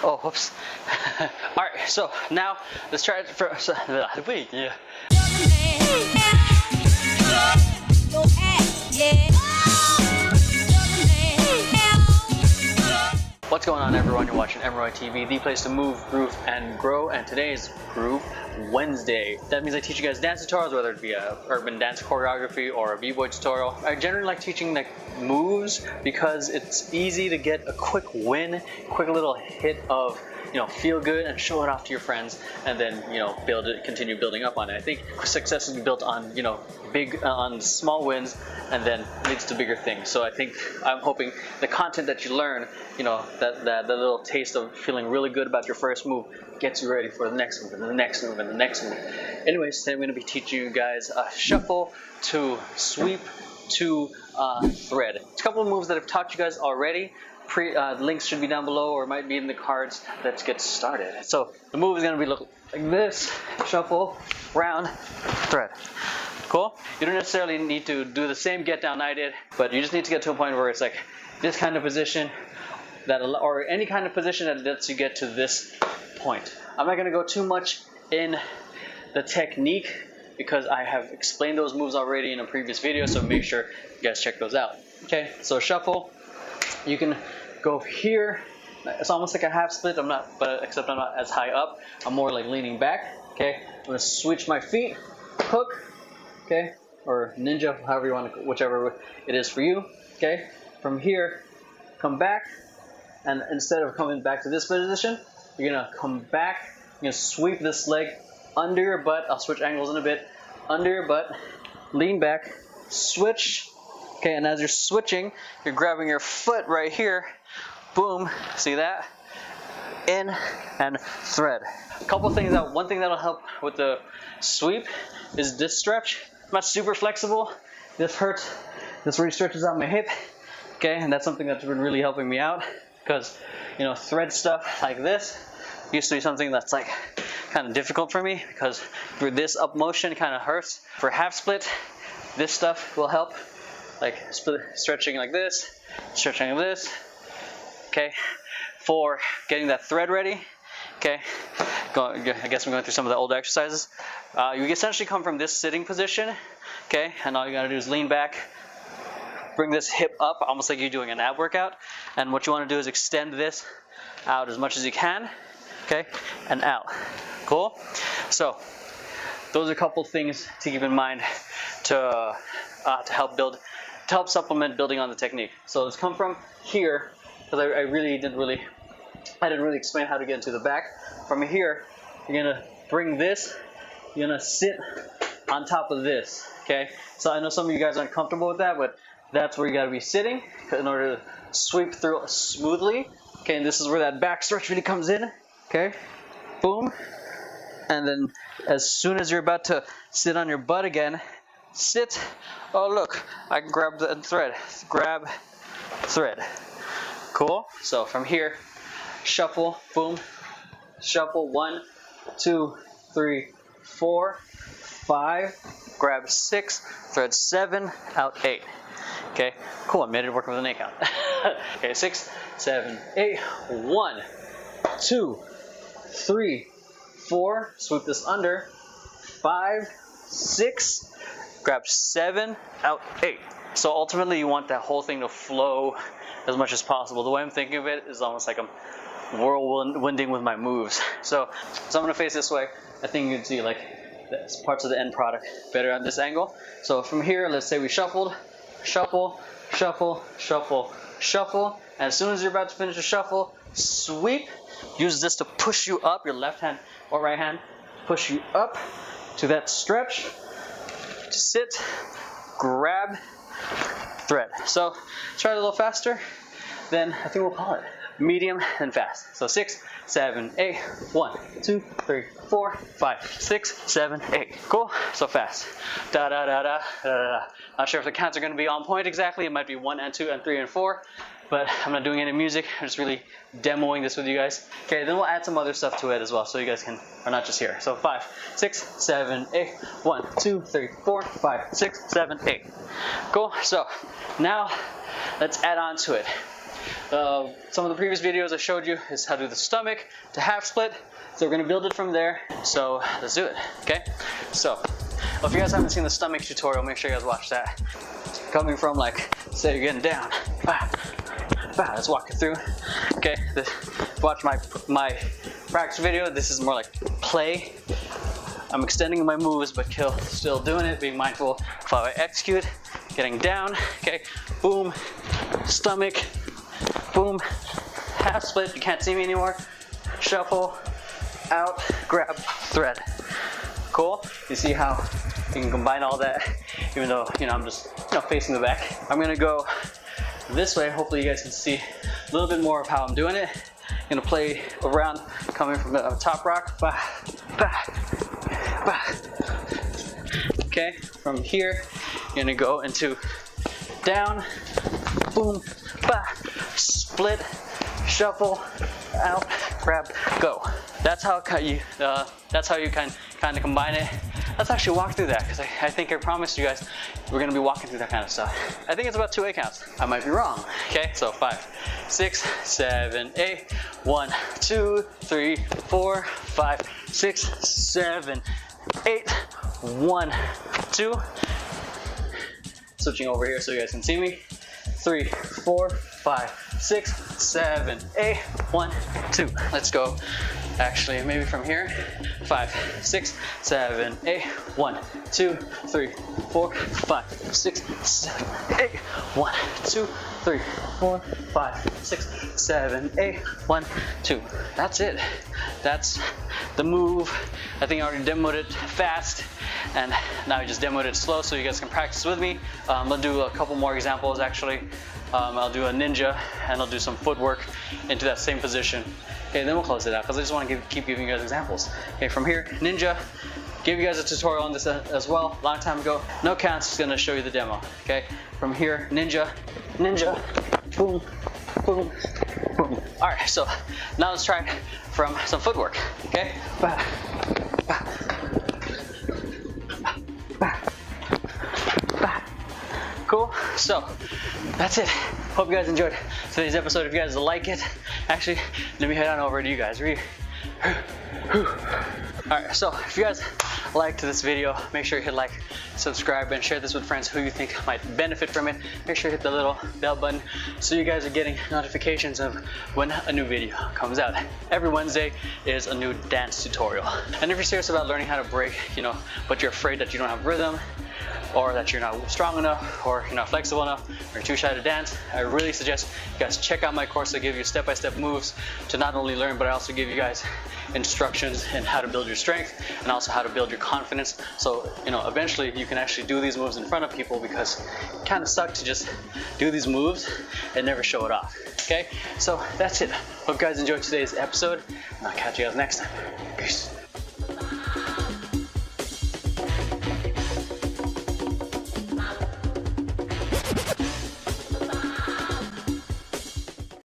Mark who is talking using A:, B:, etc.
A: Oh, whoops. Alright, so now let's try it for. Yeah. What's going on, everyone? You're watching Emeroy TV, the place to move, groove, and grow. And today is Groove Wednesday. That means I teach you guys dance tutorials, whether it be a urban dance choreography or a b-boy tutorial. I generally like teaching like moves because it's easy to get a quick win, quick little hit of, you know, feel good and show it off to your friends, and then, you know, continue building up on it. I think success is built on, you know, on small wins, and then leads to bigger things. So I'm hoping the content that you learn, you know, that little taste of feeling really good about your first move gets you ready for the next move and the next move and the next move. Anyways, today I'm going to be teaching you guys shuffle to sweep to thread. It's a couple of moves that I've taught you guys already. Links should be down below or might be in the cards. Let's get started. So the move is going to be look like this: shuffle, round, thread. Cool? You don't necessarily need to do the same get down I did, but you just need to get to a point where it's like this kind of position, or any kind of position that lets you get to this point. I'm not going to go too much in the technique because I have explained those moves already in a previous video, so make sure you guys check those out. Okay, so shuffle, you can go here. It's almost like a half split, except I'm not as high up. I'm more like leaning back. Okay, I'm going to switch my feet, hook, okay, or ninja, however you want to, whichever it is for you. Okay, from here, come back, and instead of coming back to this position, you're gonna come back. You're gonna sweep this leg under your butt. I'll switch angles in a bit. Under your butt, lean back, switch. Okay, and as you're switching, you're grabbing your foot right here. Boom, see that? In and thread. A couple things one thing that'll help with the sweep is this stretch. I'm not super flexible. This hurts. This really stretches out my hip. Okay, and that's something that's been really helping me out because, you know, thread stuff like this used to be something that's like kind of difficult for me because for this up motion kind of hurts. For half split, this stuff will help, like stretching like this, stretching like this. Okay, for getting that thread ready. Okay, I guess I'm going through some of the old exercises. You essentially come from this sitting position, okay, and all you gotta do is lean back, bring this hip up, almost like you're doing an ab workout, and what you want to do is extend this out as much as you can, okay, and out. Cool? So those are a couple things to keep in mind to help supplement building on the technique. So let's come from here, because I didn't really explain how to get into the back. From here, you're gonna bring this, you're gonna sit on top of this, okay? So I know some of you guys aren't comfortable with that, but that's where you gotta be sitting in order to sweep through smoothly. Okay, and this is where that back stretch really comes in, okay? Boom. And then as soon as you're about to sit on your butt again, sit. Oh, look, I can grab the thread. Grab, thread. Cool? So from here, shuffle, boom, shuffle, 1, 2, 3, 4, 5, grab 6, thread 7, out 8. Okay, cool, I made it work with an 8 count. Okay, 6, 7, 8, 1, 2, 3, 4, sweep this under, 5, 6, grab 7, out 8. So ultimately you want that whole thing to flow as much as possible. The way I'm thinking of it is almost like I'm whirlwinding with my moves. So I'm gonna face this way. I think you can see like parts of the end product better on this angle. So from here, let's say we shuffled, shuffle, shuffle, shuffle, shuffle. And as soon as you're about to finish the shuffle, sweep. Use this to push you up, your left hand or right hand, push you up to that stretch. Sit, grab, thread. So try it a little faster, then I think we'll call it medium and fast. So 6, 7, 8, 1, 2, 3, 4, 5, 6, 7, 8. Cool? So fast. Da da da da da da. Not sure if the counts are going to be on point exactly. It might be 1 and 2 and 3 and 4, but I'm not doing any music. I'm just really demoing this with you guys. Okay, then we'll add some other stuff to it as well, so you guys are not just here. So 5, 6, 7, 8. 1, 2, 3, 4, 5, 6, 7, 8. Cool. So now let's add on to it. Some of the previous videos I showed you is how to do the stomach to half split. So we're gonna build it from there. So let's do it, okay? So if you guys haven't seen the stomach tutorial, make sure you guys watch that. Coming from like, say you're getting down, let's walk it through. Okay, watch my practice video. This is more like play. I'm extending my moves, but still doing it, being mindful of how I execute. Getting down, okay, boom, stomach, boom, half split, you can't see me anymore. Shuffle, out, grab, thread. Cool? You see how you can combine all that, even though, I'm just, facing the back. I'm gonna go this way. Hopefully you guys can see a little bit more of how I'm doing it. I'm gonna play around, coming from the top rock. Okay, from here, you're gonna go into down, boom, split, shuffle, out, grab, go. That's how you kind of combine it. Let's actually walk through that, because I think I promised you guys we're gonna be walking through that kind of stuff. I think it's about 2 8 counts. I might be wrong. Okay, so 5, 6, 7, 8. 1, 2, 3, 4, 5, 6, 7, 8. 1, 2. Switching over here so you guys can see me. 3, 4, 5, 6, 7, 8. 1, 2. Let's go. Actually, maybe from here. 5, 6, 7, 8. 1, 2, 3, 4, 5, 6, 7, 8. 1, 2, 3, 4, 5, 6, 7, 8. 1, 2. That's it. That's the move. I think I already demoed it fast, and now I just demoed it slow so you guys can practice with me. I'll do a couple more examples actually. I'll do a ninja, and I'll do some footwork into that same position. Okay, then we'll close it out because I just want to keep giving you guys examples. Okay, from here, ninja. Gave you guys a tutorial on this as well, long time ago. No counts, just gonna show you the demo. Okay, from here, ninja, boom, boom, boom. All right, so now let's try from some footwork. Okay. Cool. So that's it. Hope you guys enjoyed today's episode. If you guys like it, actually, let me head on over to you guys. Alright, so if you guys liked this video, make sure you hit like, subscribe, and share this with friends who you think might benefit from it. Make sure you hit the little bell button so you guys are getting notifications of when a new video comes out. Every Wednesday is a new dance tutorial. And if you're serious about learning how to break, but you're afraid that you don't have rhythm, or that you're not strong enough, or you're not flexible enough, or you're too shy to dance, I really suggest you guys check out my course. I give you step-by-step moves to not only learn, but I also give you guys instructions in how to build your strength and also how to build your confidence. So, eventually you can actually do these moves in front of people, because it kind of sucks to just do these moves and never show it off. Okay, so that's it. Hope you guys enjoyed today's episode, and I'll catch you guys next time. Peace.